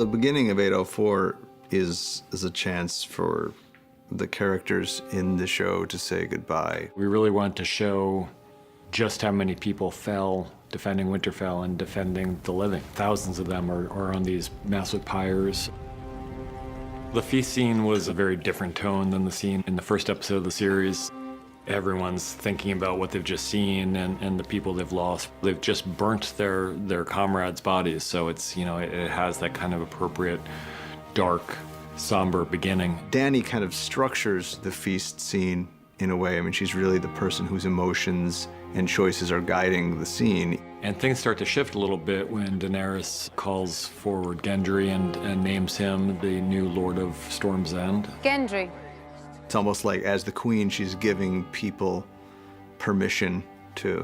The beginning of 804 is a chance for the characters in the show to say goodbye. We really wanted to show just how many people fell defending Winterfell and defending the living. Thousands of them are on these massive pyres. The feast scene was a very different tone than the scene in the first episode of the series. Everyone's thinking about what they've just seen and the people they've lost. They've just burnt their comrades' bodies, so it's, you know, it has that kind of appropriate, dark, somber beginning. Dany kind of structures the feast scene in a way. I mean, she's really the person whose emotions and choices are guiding the scene. And things start to shift a little bit when Daenerys calls forward Gendry and names him the new Lord of Storm's End. Gendry. It's almost like, as the queen, she's giving people permission to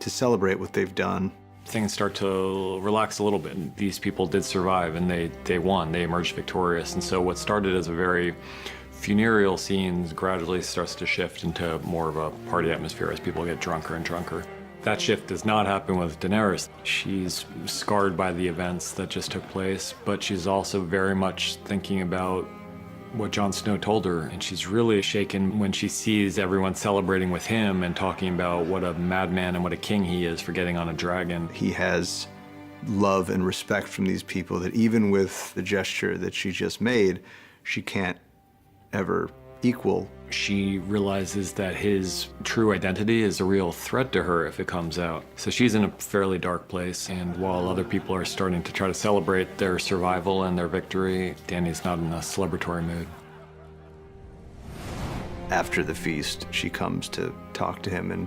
celebrate what they've done. Things start to relax a little bit. These people did survive, and they won. They emerged victorious. And so what started as a very funereal scene gradually starts to shift into more of a party atmosphere as people get drunker and drunker. That shift does not happen with Daenerys. She's scarred by the events that just took place, but she's also very much thinking about what Jon Snow told her, and she's really shaken when she sees everyone celebrating with him and talking about what a madman and what a king he is for getting on a dragon. He has love and respect from these people that even with the gesture that she just made, she can't ever equal. She realizes that his true identity is a real threat to her if it comes out. So she's in a fairly dark place, and while other people are starting to try to celebrate their survival and their victory, Dany's not in a celebratory mood. After the feast, she comes to talk to him, and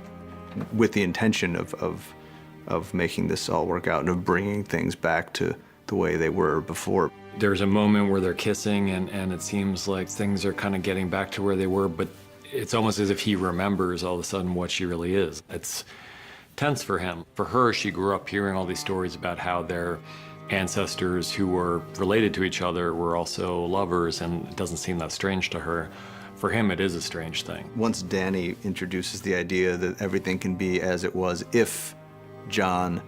with the intention of making this all work out and of bringing things back to the way they were before. There's a moment where they're kissing, and it seems like things are kind of getting back to where they were, but it's almost as if he remembers all of a sudden what she really is. It's tense for him. For her, she grew up hearing all these stories about how their ancestors who were related to each other were also lovers, and it doesn't seem that strange to her. For him, it is a strange thing. Once Dany introduces the idea that everything can be as it was if Jon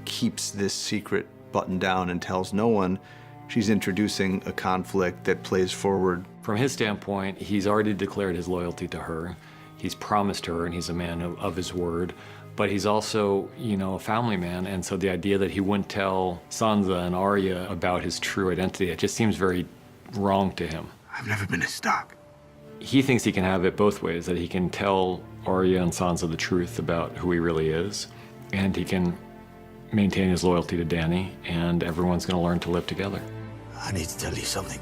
keeps this secret buttoned down and tells no one, she's introducing a conflict that plays forward. From his standpoint, he's already declared his loyalty to her. He's promised her, and he's a man of his word. But he's also, you know, a family man, and so the idea that he wouldn't tell Sansa and Arya about his true identity, it just seems very wrong to him. I've never been a Stark. He thinks he can have it both ways, that he can tell Arya and Sansa the truth about who he really is, and he can maintain his loyalty to Dany, and everyone's going to learn to live together. I need to tell you something.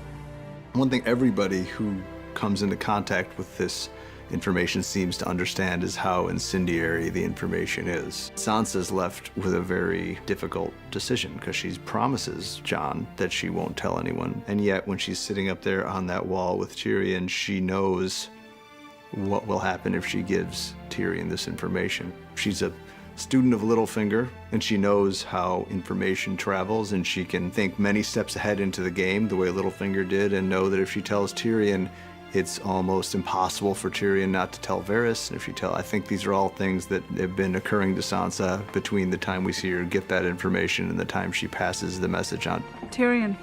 One thing everybody who comes into contact with this information seems to understand is how incendiary the information is. Sansa's left with a very difficult decision because she promises Jon that she won't tell anyone. And yet when she's sitting up there on that wall with Tyrion, she knows what will happen if she gives Tyrion this information. She's a student of Littlefinger, and she knows how information travels, and she can think many steps ahead into the game the way Littlefinger did, and know that if she tells Tyrion, it's almost impossible for Tyrion not to tell Varys. And if she I think these are all things that have been occurring to Sansa between the time we see her get that information and the time she passes the message on. Tyrion.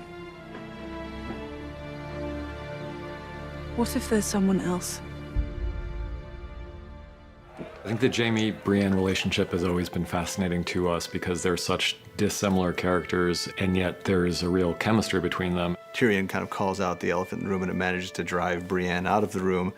What if there's someone else? I think the Jaime-Brienne relationship has always been fascinating to us because they're such dissimilar characters, and yet there is a real chemistry between them. Tyrion kind of calls out the elephant in the room, and it manages to drive Brienne out of the room,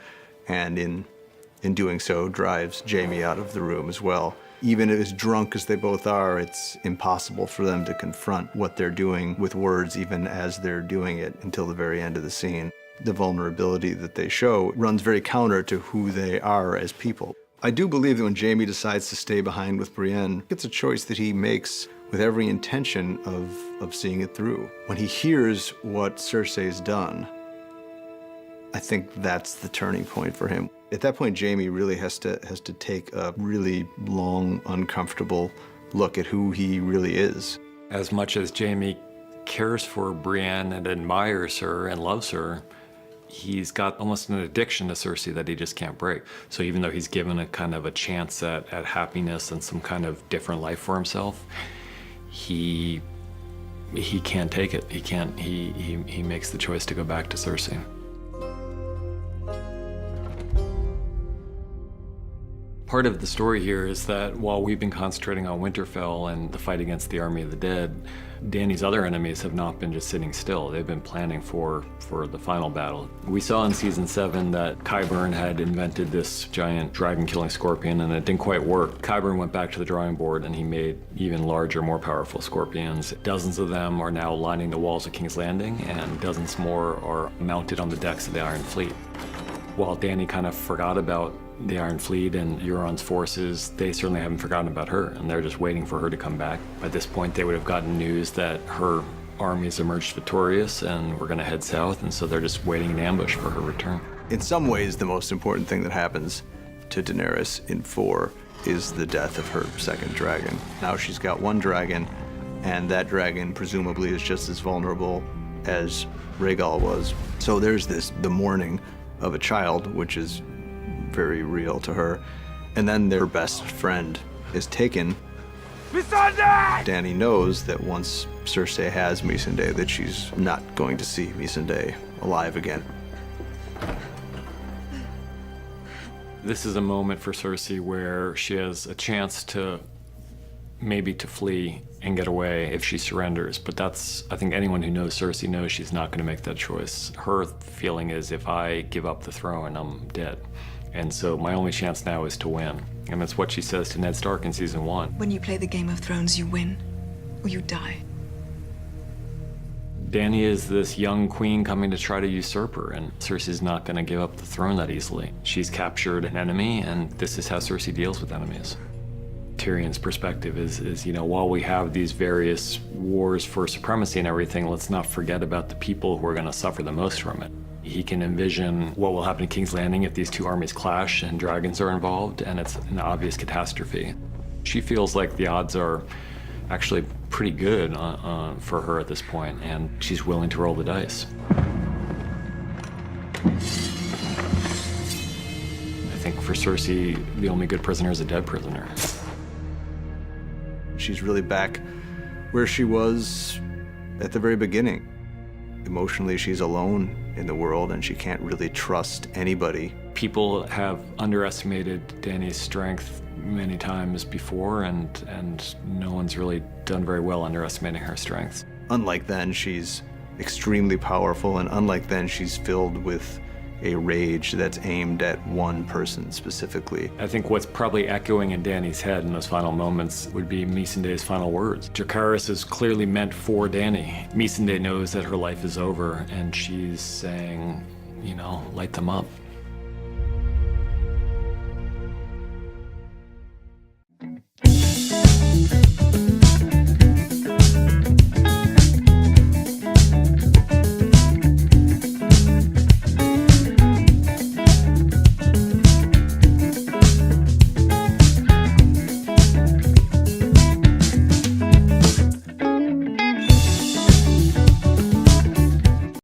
and in doing so, drives Jaime out of the room as well. Even as drunk as they both are, it's impossible for them to confront what they're doing with words, even as they're doing it, until the very end of the scene. The vulnerability that they show runs very counter to who they are as people. I do believe that when Jaime decides to stay behind with Brienne, it's a choice that he makes with every intention of seeing it through. When he hears what Cersei's done, I think that's the turning point for him. At that point, Jaime really has to take a really long, uncomfortable look at who he really is. As much as Jaime cares for Brienne and admires her and loves her, he's got almost an addiction to Cersei that he just can't break. So even though he's given a kind of a chance at happiness and some kind of different life for himself, he he can't take it. He can't. He makes the choice to go back to Cersei. Part of the story here is that while we've been concentrating on Winterfell and the fight against the Army of the Dead, Dany's other enemies have not been just sitting still. They've been planning for the final battle. We saw in season 7 that Qyburn had invented this giant dragon-killing scorpion, and it didn't quite work. Qyburn went back to the drawing board and he made even larger, more powerful scorpions. Dozens of them are now lining the walls of King's Landing, and dozens more are mounted on the decks of the Iron Fleet. While Dany kind of forgot about the Iron Fleet and Euron's forces, they certainly haven't forgotten about her, and they're just waiting for her to come back. By this point, they would have gotten news that her armies emerged victorious and were going to head south, and so they're just waiting in ambush for her return. In some ways, the most important thing that happens to Daenerys in 4 is the death of her second dragon. Now she's got one dragon, and that dragon presumably is just as vulnerable as Rhaegal was. So there's the mourning of a child, which is very real to her. And then their best friend is taken. Dany knows that once Cersei has Missandei, that she's not going to see Missandei alive again. This is a moment for Cersei where she has a chance to maybe to flee and get away if she surrenders, but that's, I think anyone who knows Cersei knows she's not going to make that choice. Her feeling is, if I give up the throne, I'm dead. And so my only chance now is to win. And that's what she says to Ned Stark in season 1. When you play the Game of Thrones, you win, or you die. Dany is this young queen coming to try to usurp her, and Cersei's not going to give up the throne that easily. She's captured an enemy, and this is how Cersei deals with enemies. Tyrion's perspective is, you know, while we have these various wars for supremacy and everything, let's not forget about the people who are going to suffer the most from it. He can envision what will happen in King's Landing if these two armies clash and dragons are involved, and it's an obvious catastrophe. She feels like the odds are actually pretty good for her at this point, and she's willing to roll the dice. I think for Cersei, the only good prisoner is a dead prisoner. She's really back where she was at the very beginning. Emotionally, she's alone in the world, and she can't really trust anybody. People have underestimated Dany's strength many times before, and no one's really done very well underestimating her strength. Unlike then, she's extremely powerful, and unlike then, she's filled with a rage that's aimed at one person specifically. I think what's probably echoing in Dany's head in those final moments would be Missandei's final words. Dracarys is clearly meant for Dany. Missandei knows that her life is over, and she's saying, you know, light them up.